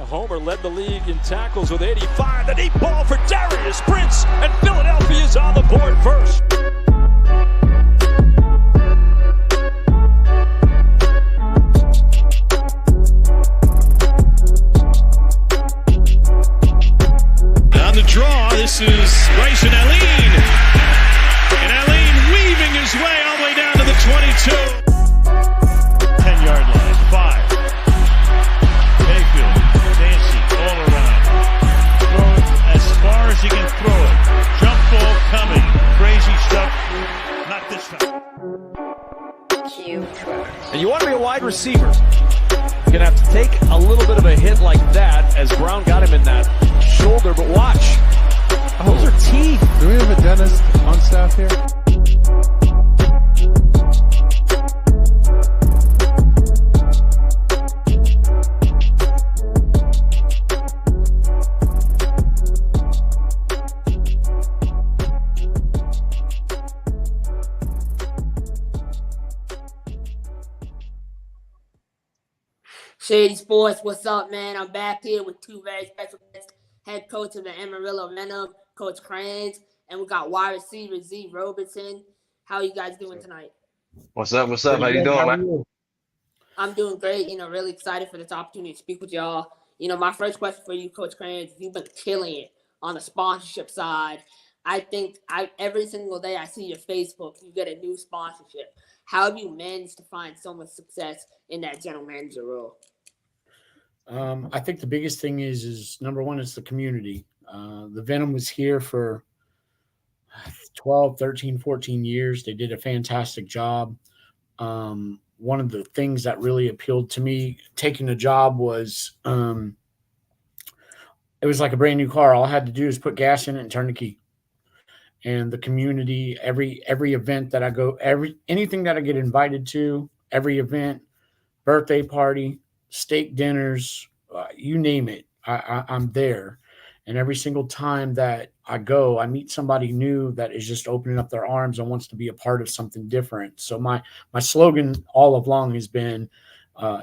Homer led the league in tackles with 85. The deep ball for Darius Prince, and Philadelphia's on the board first. On the draw, this is Bryson Allen. And Allen weaving his way all the way down to the 22. 10-yard line, 5. Mayfield, Dancy, all around. Throw it as far as he can throw it. Jump ball coming. Crazy stuff. Not this time. And you want to be a wide receiver, you're going to have to take a little bit of a hit like that as Brown got him in that shoulder, but watch. Those are teeth. Do we have a dentist on staff here? Shady Sports, what's up, man? I'm back here with two very special guests. Head coach of the Amarillo Venom, Coach Kranz, and we got wide receiver Z Robertson. How are you guys doing tonight? What's up? What's up? How you doing, man? I'm doing great. Really excited for this opportunity to speak with y'all. My first question for you, Coach Kranz, you've been killing it on the sponsorship side. I think every single day I see your Facebook, you get a new sponsorship. How have you managed to find so much success in that general manager role? I think the biggest thing is number one, it's the community. The Venom was here for 12, 13, 14 years. They did a fantastic job. One of the things that really appealed to me taking the job was it was like a brand new car. All I had to do is put gas in it and turn the key. And the community, every event that I go, anything that I get invited to, every event, birthday party, steak dinners, you name it, I'm there. And every single time that I go, I meet somebody new that is just opening up their arms and wants to be a part of something different. So my slogan all along has been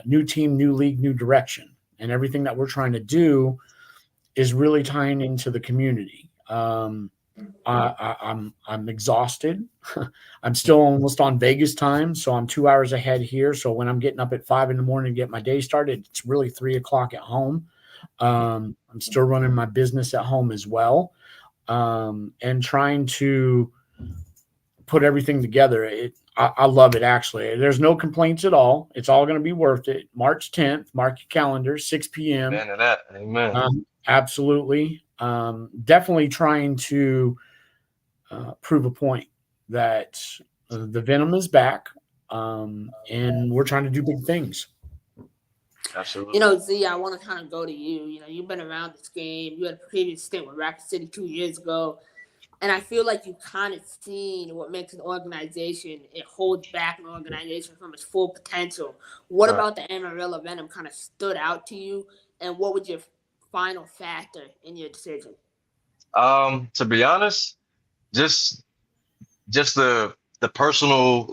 new team, new league, new direction. And everything that we're trying to do is really tying into the community. I'm exhausted. I'm still almost on Vegas time, so I'm 2 hours ahead here. So when I'm getting up at 5 a.m. to get my day started, it's really 3 o'clock at home. I'm still running my business at home as well, and trying to put everything together. I love it, actually. There's no complaints at all. It's all going to be worth it. March 10th, mark your calendar, 6 p.m. Amen to that. Amen. Absolutely. Definitely trying to prove a point that the Venom is back, and we're trying to do big things. Absolutely. Z, I want to kind of go to you. You've been around this game. You had a previous stint with Rapid City 2 years ago. And I feel like you've kind of seen what makes an organization, it holds back an organization from its full potential. What about the Amarillo Venom kind of stood out to you? And what was your final factor in your decision? To be honest, just the personal,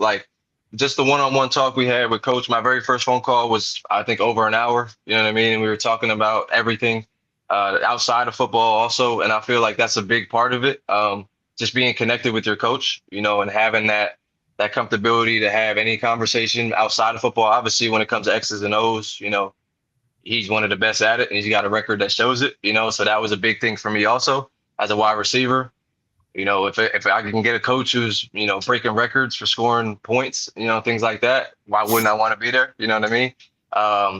just the one-on-one talk we had with Coach. My very first phone call was, I think, over an hour. You know what I mean? And we were talking about everything outside of football also. And I feel like that's a big part of it. Just being connected with your coach, and having that comfortability to have any conversation outside of football. Obviously, when it comes to X's and O's, he's one of the best at it, and he's got a record that shows it, so that was a big thing for me also as a wide receiver. If I can get a coach who's, breaking records for scoring points, things like that, why wouldn't I want to be there? You know what I mean?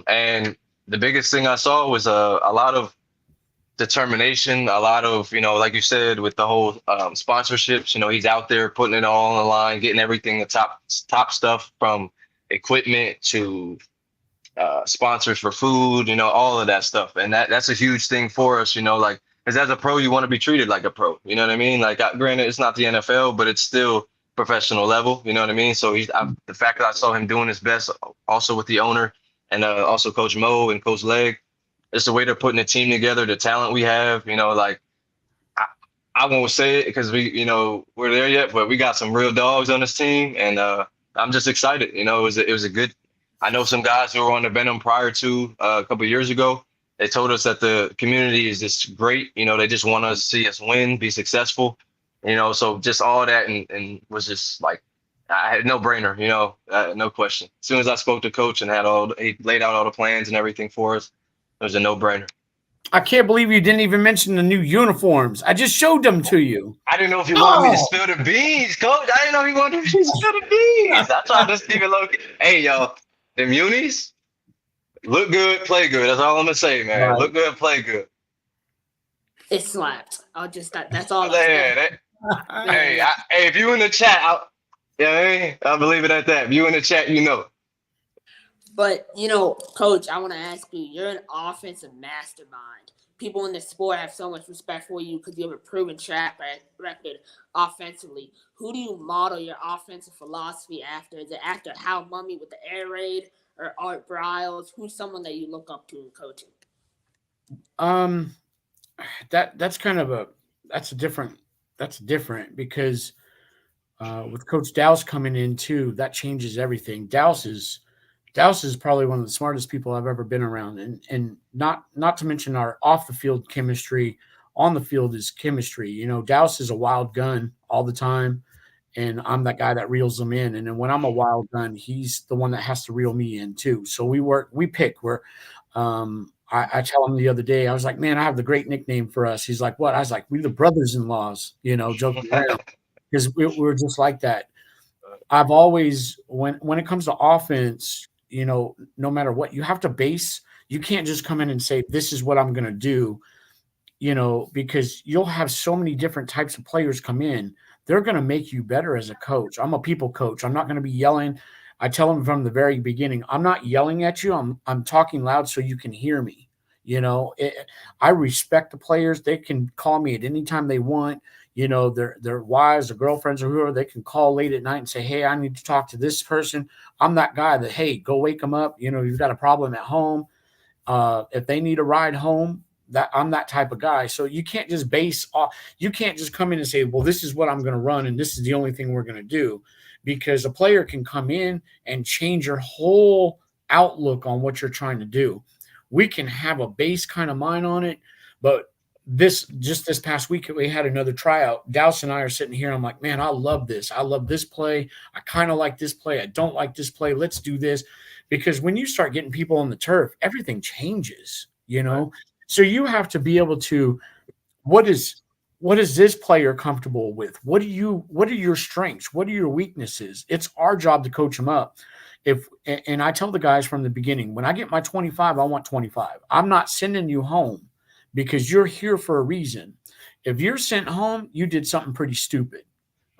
And the biggest thing I saw was a lot of determination, a lot of, like you said, with the whole sponsorships, he's out there putting it all on the line, getting everything, the top stuff from equipment to sponsors for food, all of that stuff. And that's a huge thing for us, because as a pro, you want to be treated like a pro. You know what I mean? Granted, it's not the NFL, but it's still professional level. You know what I mean? So the fact that I saw him doing his best also with the owner and also Coach Mo and Coach Leg, it's the way they're putting the team together, the talent we have, I won't say it because we're there yet, but we got some real dogs on this team. And I'm just excited. It was a good, I know some guys who were on the Venom prior to a couple of years ago, They told us that the community is just great. You know, they just want us to see us win, be successful. You know, so just all that and was just like, I had no brainer. You know, no question. As soon as I spoke to Coach and he laid out all the plans and everything for us, it was a no brainer. I can't believe you didn't even mention the new uniforms. I just showed them to you. I didn't know if you wanted me to spill the beans, Coach. I didn't know you wanted me to spill the beans. I tried to keep it low. Hey, y'all, the Munis look good, play good. That's all I'm gonna say, man. Right. Look good, play good. It slapped. That's all. Hey, if you in the chat, I'll believe it at that. If you in the chat, you know. But, you know, Coach, I want to ask you, you're an offensive mastermind. People in the sport have so much respect for you because you have a proven track record offensively. Who do you model your offensive philosophy after? Is it after Hal Mummy with the air raid or Art Briles? Who's someone that you look up to in coaching? That's different because with Coach Dowse coming in too, that changes everything. Dowse is probably one of the smartest people I've ever been around, and not to mention our off the field chemistry. On the field is chemistry. You know, Dowse is a wild gun all the time, and I'm that guy that reels them in. And then when I'm a wild gun, he's the one that has to reel me in too. So we pick. I tell him the other day, I was like, man, I have the great nickname for us. He's like, what? I was like, we're the brothers-in-laws, you know, joking around, because we're just like that. I've always, when it comes to offense, you know, no matter what, you have to base. You can't just come in and say, this is what I'm going to do, you know, because you'll have so many different types of players come in. They're going to make you better as a coach. I'm a people coach. I'm not going to be yelling. I tell them from the very beginning, I'm not yelling at you. I'm talking loud so you can hear me. You know, I respect the players. They can call me at any time they want. You know, their wives or girlfriends or whoever, they can call late at night and say, hey, I need to talk to this person. I'm that guy that, hey, go wake them up. You know, you've got a problem at home. If they need a ride home, I'm that type of guy. So you can't just you can't just come in and say, well, this is what I'm going to run and this is the only thing we're going to do, because a player can come in and change your whole outlook on what you're trying to do. We can have a base kind of mind on it, but this past week we had another tryout. Dowse and I are sitting here. I'm like, man, I love this. I love this play. I kind of like this play. I don't like this play. Let's do this. Because when you start getting people on the turf, everything changes, you know? So you have to be able to, what is this player comfortable with? What are your strengths? What are your weaknesses? It's our job to coach them up. And I tell the guys from the beginning, when I get my 25, I want 25. I'm not sending you home because you're here for a reason. If you're sent home, you did something pretty stupid.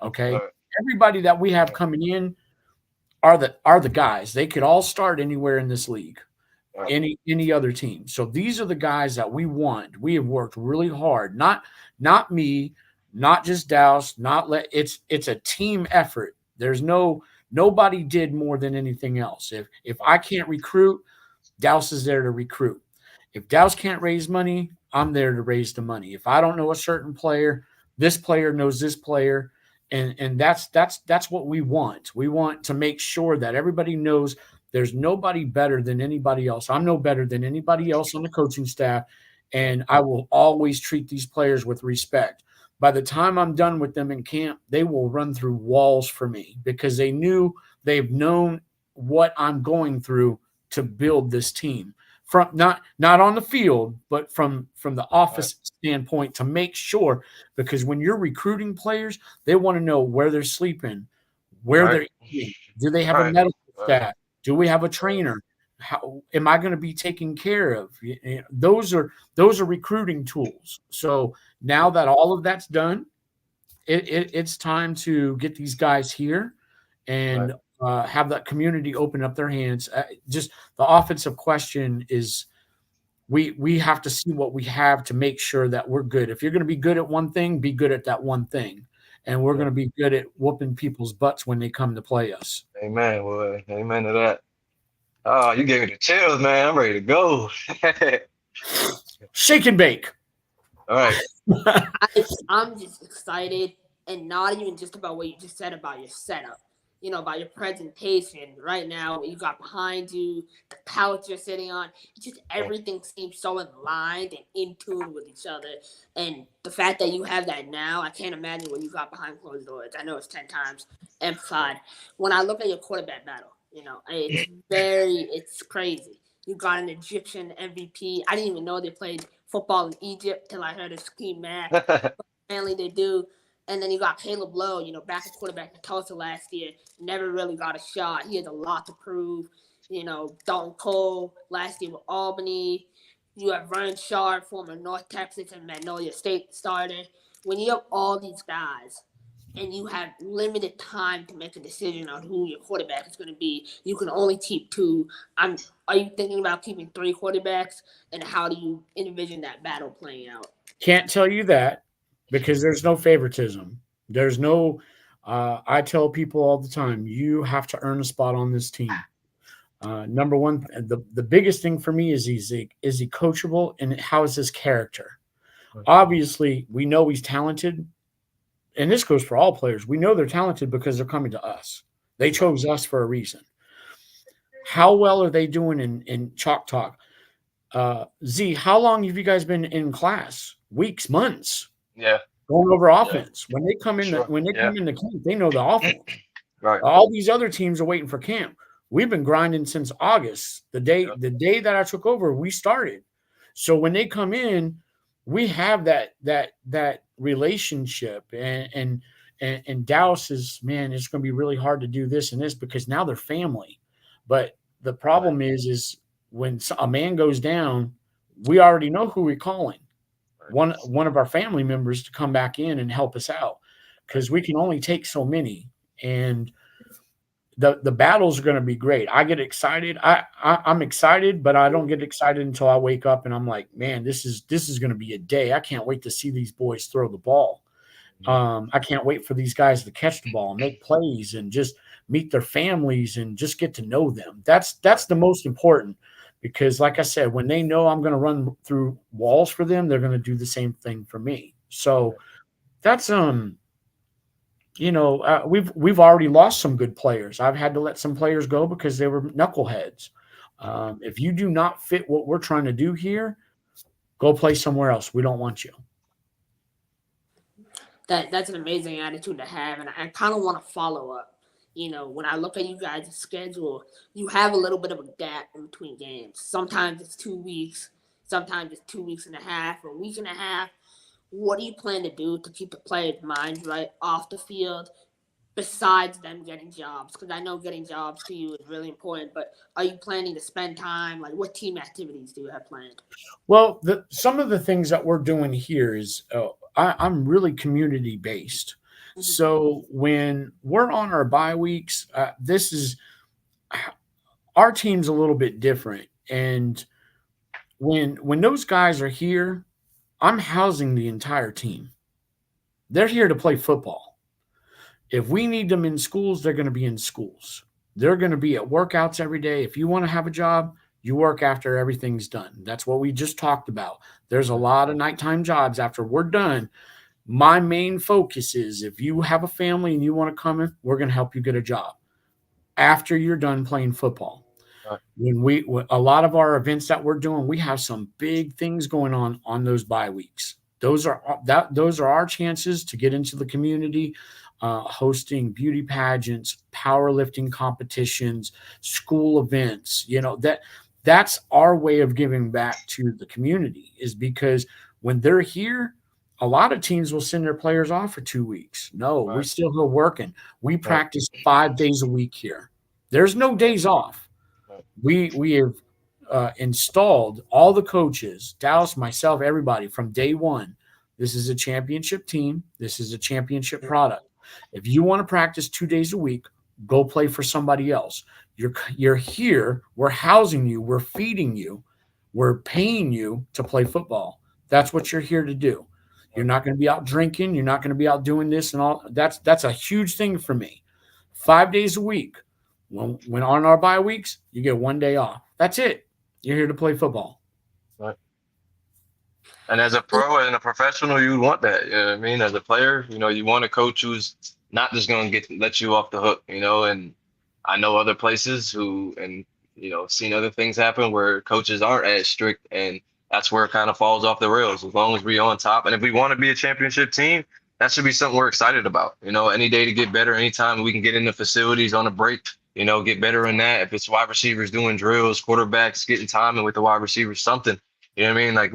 Okay. Right. Everybody that we have coming in are the guys. They could all start anywhere in this league, right. Any other team. So these are the guys that we want. We have worked really hard. Not me, not just Dowse, it's a team effort. There's nobody did more than anything else. If I can't recruit, Dowse is there to recruit. If Dowse can't raise money, I'm there to raise the money. If I don't know a certain player, this player knows this player, and that's what we want. We want to make sure that everybody knows there's nobody better than anybody else. I'm no better than anybody else on the coaching staff, and I will always treat these players with respect. By the time I'm done with them in camp, they will run through walls for me because they've known what I'm going through to build this team. From not on the field, but from the office standpoint, to make sure, because when you're recruiting players, they want to know where they're sleeping, where they're eating. Do they have a medical staff? Do we have a trainer? How am I going to be taken care of? Those are recruiting tools. So now that all of that's done, it's time to get these guys here and have that community open up their hands. Just the offensive question is we have to see what we have to make sure that we're good. If you're going to be good at one thing, be good at that one thing. And we're going to be good at whooping people's butts when they come to play us. Amen. Well, amen to that. Oh, you gave me the chills, man. I'm ready to go. Shake and bake. All right. I'm just excited, and not even just about what you just said about your setup. by your presentation right now, what you got behind you, the couch you're sitting on, just everything seems so aligned and in tune with each other. And the fact that you have that now, I can't imagine what you got behind closed doors. I know it's 10 times amplified. When I look at your quarterback battle, it's crazy. You got an Egyptian MVP. I didn't even know they played football in Egypt till I heard a Scheme Mac. Apparently they do. And then you got Caleb Lowe, backup quarterback in Tulsa last year. Never really got a shot. He has a lot to prove. Dalton Cole last year with Albany. You have Vern Sharp, former North Texas and Magnolia State starter. When you have all these guys and you have limited time to make a decision on who your quarterback is going to be, you can only keep 2. Are you thinking about keeping 3 quarterbacks? And how do you envision that battle playing out? Can't tell you that. Because there's no favoritism. There's no I tell people all the time, you have to earn a spot on this team. Number one, the biggest thing for me is he coachable, and how is his character? Obviously, we know he's talented, and this goes for all players. We know they're talented because they're coming to us. They chose us for a reason. How well are they doing in Chalk Talk? Z, how long have you guys been in class? Weeks, months? Yeah. Going over offense. When they come in, Sure. come into camp, they know the offense. Right. All these other teams are waiting for camp. We've been grinding since August. The day that I took over, we started. So when they come in, we have that relationship. And Dallas is, man, it's going to be really hard to do this and this because now they're family. But the problem is when a man goes down, we already know who we're calling. One of our family members to come back in and help us out because we can only take so many, and the battles are going to be great. I get excited. I'm excited, but I don't get excited until I wake up and I'm like, man, this is going to be a day. I can't wait to see these boys throw the ball. I can't wait for these guys to catch the ball and make plays and just meet their families and just get to know them. That's the most important. Because, like I said, when they know I'm going to run through walls for them, they're going to do the same thing for me. So that's we've already lost some good players. I've had to let some players go because they were knuckleheads. If you do not fit what we're trying to do here, go play somewhere else. We don't want you. That's an amazing attitude to have, and I kind of want to follow up. When I look at you guys' schedule, you have a little bit of a gap in between games. Sometimes it's 2 weeks. Sometimes it's 2 weeks and a half or a week and a half. What do you plan to do to keep the players' minds right off the field besides them getting jobs? Because I know getting jobs to you is really important, but are you planning to spend time? Like, what team activities do you have planned? Well, some of the things that we're doing here is I'm really community-based. So when we're on our bye weeks, this is our team's a little bit different. And when those guys are here, I'm housing the entire team. They're here to play football. If we need them in schools, they're going to be in schools. They're going to be at workouts every day. If you want to have a job, you work after everything's done. That's what we just talked about. There's a lot of nighttime jobs after we're done. My main focus is if you have a family and you want to come in, we're going to help you get a job after you're done playing football. When a lot of our events that we're doing, we have some big things going on those bye weeks. Those are our chances to get into the community, hosting beauty pageants, powerlifting competitions, school events. That's our way of giving back to the community, is because when they're here, a lot of teams will send their players off for 2 weeks. No, we still go working. We practice 5 days a week here. There's no days off. We have installed all the coaches, Dallas, myself, everybody from day one. This is a championship team. This is a championship product. If you want to practice 2 days a week, go play for somebody else. You're here. We're housing you. We're feeding you. We're paying you to play football. That's what you're here to do. You're not going to be out drinking. You're not going to be out doing this and all. That's a huge thing for me. 5 days a week. When on our bye weeks, you get 1 day off. That's it. You're here to play football. Right. And as a pro and a professional, you want that. You know what I mean? As a player, you want a coach who's not just going to let you off the hook, and I know other places seen other things happen where coaches aren't as strict, and that's where it kind of falls off the rails. As long as we're on top, and if we want to be a championship team, that should be something we're excited about. Any day to get better, anytime we can get in the facilities on a break, get better in that. If it's wide receivers doing drills, quarterbacks getting timing with the wide receivers, something, you know what I mean? Like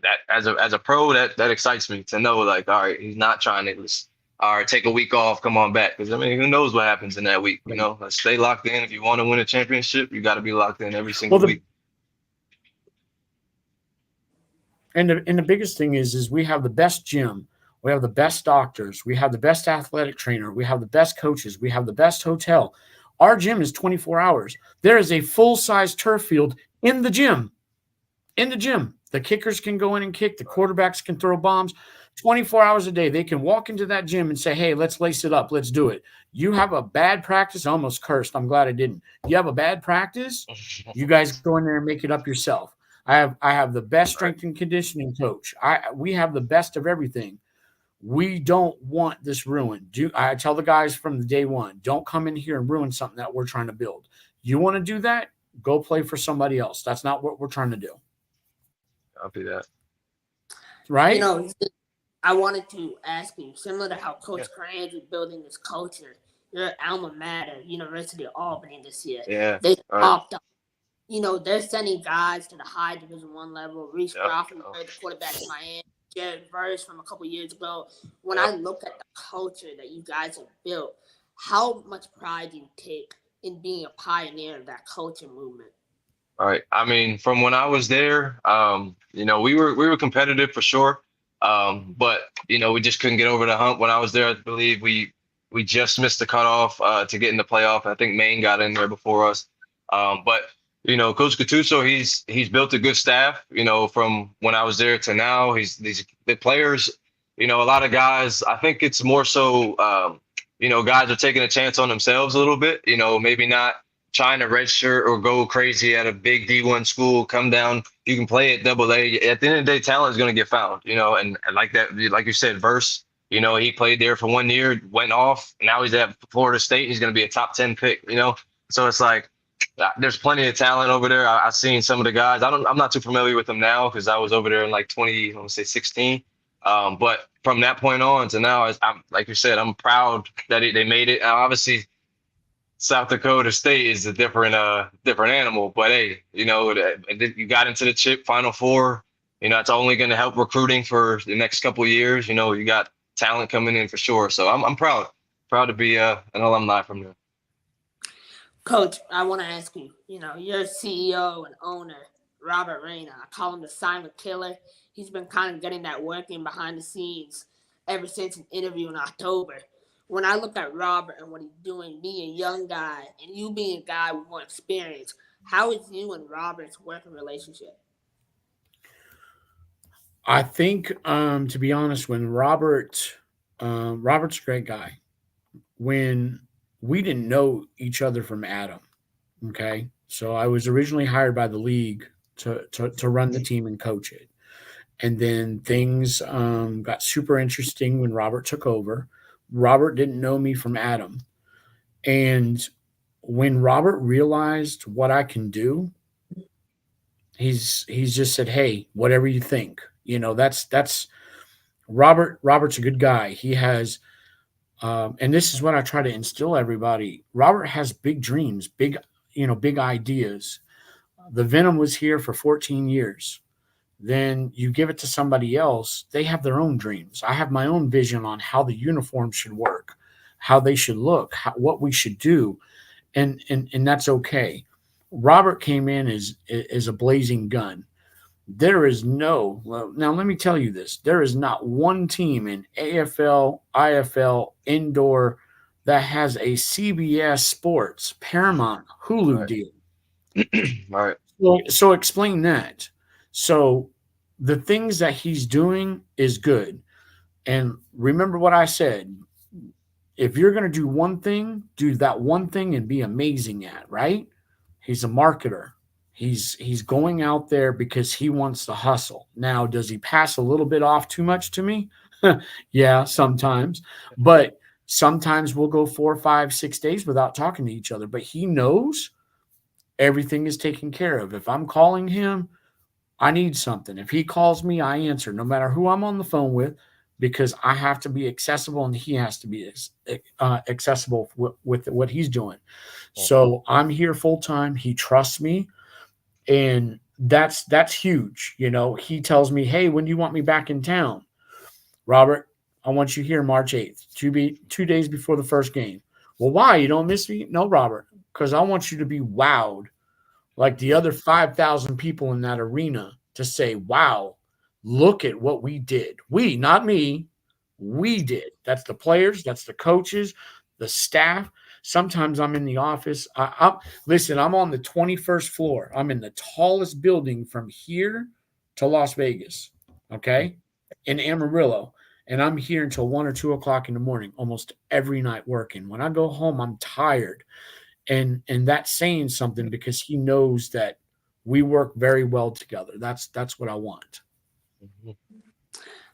that as a pro, that excites me to know, like, all right, he's not trying to just, all right, take a week off, come on back. Because, who knows what happens in that week, Let's stay locked in. If you want to win a championship, you got to be locked in every single week. And the biggest thing is we have the best gym. We have the best doctors. We have the best athletic trainer. We have the best coaches. We have the best hotel. Our gym is 24 hours. There is a full-size turf field in the gym. In the gym. The kickers can go in and kick. The quarterbacks can throw bombs. 24 hours a day. They can walk into that gym and say, hey, let's lace it up. Let's do it. You have a bad practice. I almost cursed. I'm glad I didn't. You have a bad practice. You guys go in there and make it up yourself. I have the best strength and conditioning coach. We have the best of everything. We don't want this ruined. I tell the guys from the day one, don't come in here and ruin something that we're trying to build. You want to do that? Go play for somebody else. That's not what we're trying to do. I'll do that. Right? I wanted to ask you, similar to how Coach Kranz is building this culture, your alma mater, University of Albany this year. Yeah. They popped up. They're sending guys to the high Division I level. Reese Crawford, the quarterback in Miami. Jared Verse from a couple years ago. When I look at the culture that you guys have built, how much pride do you take in being a pioneer of that culture movement? All right. I mean, from when I was there, we were competitive for sure. But we just couldn't get over the hump. When I was there, I believe we just missed the cutoff to get in the playoff. I think Maine got in there before us. But Coach Gattuso, he's built a good staff, from when I was there to now. The players, a lot of guys, I think it's more so, guys are taking a chance on themselves a little bit, maybe not trying to redshirt or go crazy at a big D1 school, come down, you can play at AA. At the end of the day, talent is going to get found, and like that, like you said, Verse, he played there for 1 year, went off. Now he's at Florida State. He's going to be a top 10 pick, So it's like, there's plenty of talent over there. I've seen some of the guys. I'm not too familiar with them now because I was over there in like 2016. But from that point on to now, I'm like you said, I'm proud that they made it. Obviously, South Dakota State is a different animal. But hey, you got into the chip Final Four. It's only going to help recruiting for the next couple of years. You got talent coming in for sure. So I'm proud to be an alumni from there. Coach, I want to ask you, your CEO and owner, Robert Reyna, I call him the silent killer. He's been kind of getting that work in behind the scenes ever since an interview in October. When I look at Robert and what he's doing, being a young guy and you being a guy with more experience, how is you and Robert's working relationship? I think, to be honest, when Robert's a great guy. When we didn't know each other from Adam. Okay. So I was originally hired by the league to run the team and coach it. And then things got super interesting when Robert took over. Robert didn't know me from Adam. And when Robert realized what I can do, he's just said, hey, whatever you think, that's Robert's a good guy. He has, and this is what I try to instill everybody. Robert has big dreams, big ideas. The Venom was here for 14 years. Then you give it to somebody else, they have their own dreams. I have my own vision on how the uniform should work, how they should look, what we should do. And that's okay. Robert came in as a blazing gun. There is now let me tell you this. There is not one team in AFL, IFL, indoor that has a CBS Sports, Paramount, Hulu deal. All right. So explain that. So the things that he's doing is good. And remember what I said. If you're going to do one thing, do that one thing and be amazing at, right? He's a marketer. He's going out there because he wants to hustle. Now, does he pass a little bit off too much to me? Yeah, sometimes. But Sometimes we'll go 4, 5, 6 days without talking to each other, but he knows everything is taken care of. If I'm calling him, I need something. If he calls me, I answer, no matter who I'm on the phone with, because I have to be accessible and he has to be accessible with what he's doing. So I'm here full time. He trusts me, and that's huge. You know, he tells me, "Hey, when do you want me back in town, Robert? I want you here March 8th, 2 days before the first game." Well, why? You don't miss me? No, Robert, because I want you to be wowed like the other 5,000 people in that arena, to say, wow, look at what we did. We, not me, we did. That's the players, that's the coaches, the staff. Sometimes I'm in the office. Listen, I'm on the 21st floor. I'm in the tallest building from here to Las Vegas, okay, in Amarillo. And I'm here until 1 or 2 o'clock in the morning, almost every night working. When I go home, I'm tired. And that's saying something, because he knows that we work very well together. That's what I want.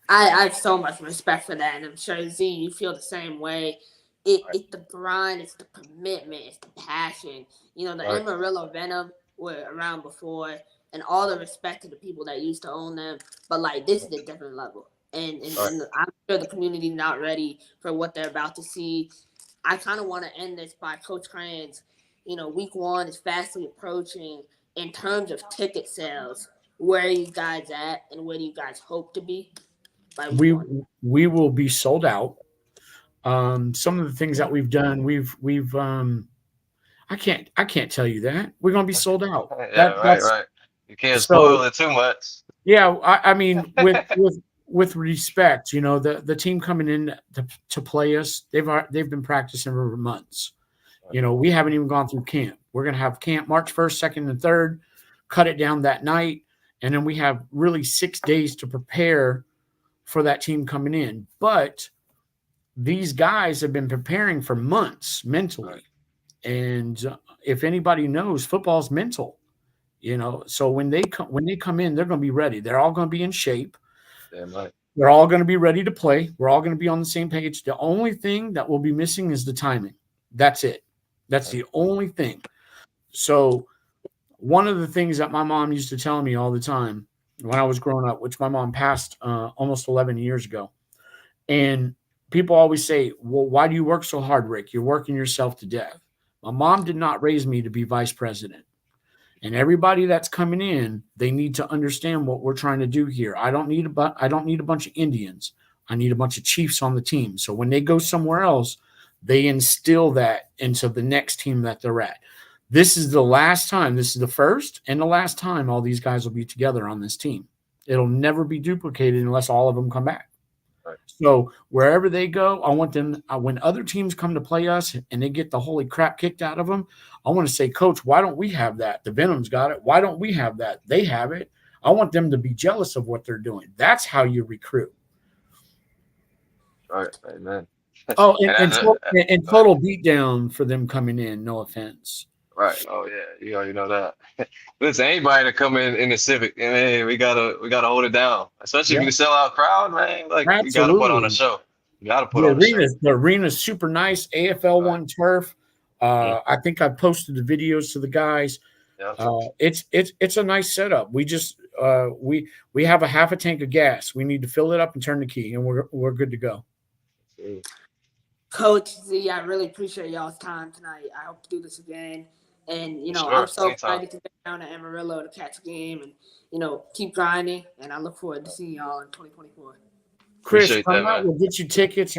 I have so much respect for that, and I'm sure Z, you feel the same way. It's the grind, it's the commitment, it's the passion. You know, the Amarillo Venom were around before, and all the respect to the people that used to own them. But like, this is a different level, and I'm sure the community not ready for what they're about to see. I kind of want to end this by Coach Kranz. You know, week 1 is fastly approaching. In terms of ticket sales, where are you guys at, and where do you guys hope to be by week 1? We will be sold out. Some of the things that we've done, we've I can't tell you that. We're gonna be sold out. Yeah, right. You can't spoil it too much. Yeah, I mean, with respect, you know, the team coming in to play us, they've been practicing for months. You know, we haven't even gone through camp. We're going to have camp March 1st, 2nd, and 3rd, cut it down that night, and then we have really 6 days to prepare for that team coming in. But these guys have been preparing for months mentally. And if anybody knows, football's mental, you know. So when they come in, they're going to be ready. They're all going to be in shape. Damn right. They're all going to be ready to play. We're all going to be on the same page. The only thing that will be missing is the timing. That's it. That's the only thing. So one of the things that my mom used to tell me all the time when I was growing up, which my mom passed almost 11 years ago, and people always say, well, why do you work so hard, Rick? You're working yourself to death. My mom did not raise me to be vice president. And everybody that's coming in, they need to understand what we're trying to do here. I don't need a bunch of Indians. I need a bunch of Chiefs on the team. So when they go somewhere else, they instill that into the next team that they're at. This is the last time. This is the first and the last time all these guys will be together on this team. It'll never be duplicated unless all of them come back. Right. So wherever they go, I want them, when other teams come to play us and they get the holy crap kicked out of them, I want to say, Coach, why don't we have that? The Venom's got it. Why don't we have that? They have it. I want them to be jealous of what they're doing. That's how you recruit. Right. Amen. Oh, and total beatdown for them coming in. No offense. Right. Oh yeah. You already know that. Listen, anybody to come in the Civic, man, we gotta hold it down. Especially if you sell out crowd, man. Like Absolutely. you gotta put on a show. You gotta put on a show. The arena's super nice. AFL one turf. I think I posted the videos to the guys. Yeah. It's a nice setup. We just we have a half a tank of gas. We need to fill it up and turn the key, and we're good to go. Coach Z, I really appreciate y'all's time tonight. I hope to do this again. And, you know, Sure, I'm so anytime. excited to get down to Amarillo to catch a game and, you know, keep grinding. And I look forward to seeing y'all in 2024. Chris, Appreciate come that, out. man. We'll get you tickets.